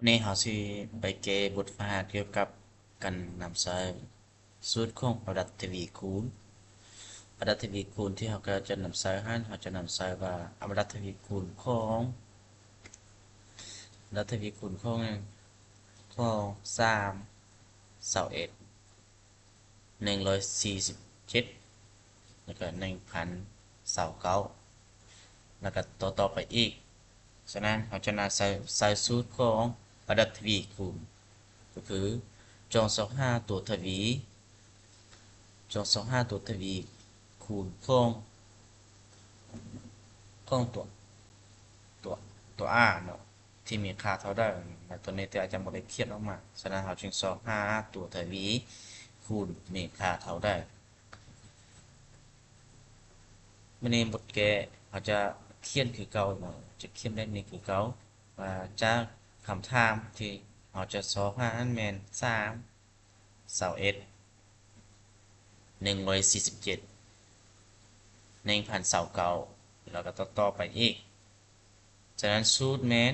นี่เขาสิไปเกะบทบาทเกี่ยวกับการนำใช้สูตรของประดับทวีคูณประดับทวีคูณที่เขาก็จะนำใช้ให้เขาจะนำใช้ว่าประดับทวีคูณของประดับทวีคูณของ321,147แล้วก็1,029แล้วก็ต่อไปอีกฉะนั้นเขาจะนำใช้สูตรของประดับทวีคูณก็คือจงสองห้าตัวทวี 225ตัวทวีคูณของตัวตัว r เนาะที่มีค่าเท่าได้ตัวนี้แต่อาจจะไม่ได้เขียนออกมาฉะนั้นเราจึง25ตัวทวีคูณมีค่าเท่าได้มื่อนี้บทแกเขาจะเขียนคือเก่าเนาะจะเขียนได้นี่คือเก่าว่าจากคำถามที่เราจะสอบหาอันแมน321,147แล้วก็ต่อไปอีกฉะนั้นสูตรนี้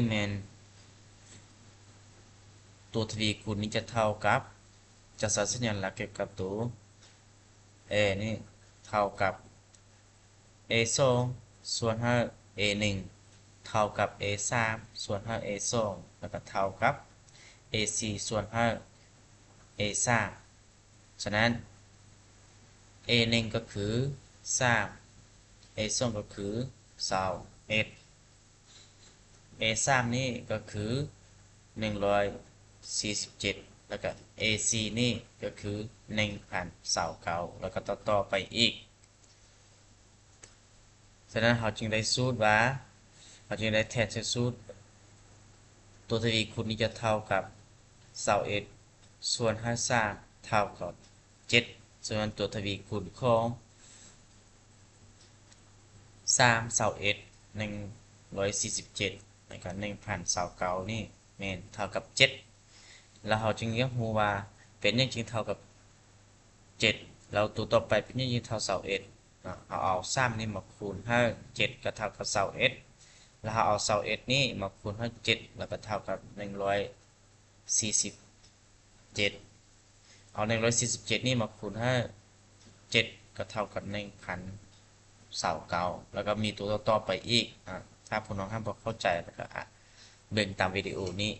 แมนตัวทวีคูณนี้จะเท่ากับจะใช้สัญลักษณ์เกี่ยวกับตัว a นี่เท่ากับ a 2ส่วน5 a 1เท่ากับ a 3ส่วน5 a 2แล้วก็เท่ากับ a 4ส่วน5 a 3ฉะนั้น a 1ก็คือ3 a 2ก็คือ21 a 3นี่ก็คือ147แล้วก็ a 4นี่ก็คือ1,029แล้วก็ต่อไปอีกฉะนั้นเราจึงได้สูตรว่าเราจึงได้แทนสูตรตัวทวีคูณนี้จะเท่ากับ21ส่วน53เท่ากับ7ส่วนตัวทวีคูณของ321 147แล้วก็1,029นี่แม่นเท่ากับ7แล้วเราจึงเรียกฮู้ว่าเป็นยังจึงเท่ากับ7แล้วตัวต่อไปเป็นยังจึงเท่า21เอา3นี่มาคูณให้7ก็เท่ากับ21แล้วเราเอา21นี่มาคูณให้7แล้วก็เท่ากับ147เอา147นี่มาคูณให้7ก็เท่ากับ1,029แล้วก็มีตัวต่อไปอีกถ้าผู้น้องท่านบ่เข้าใจแล้วก็เบิ่งตามวิดีโอนี้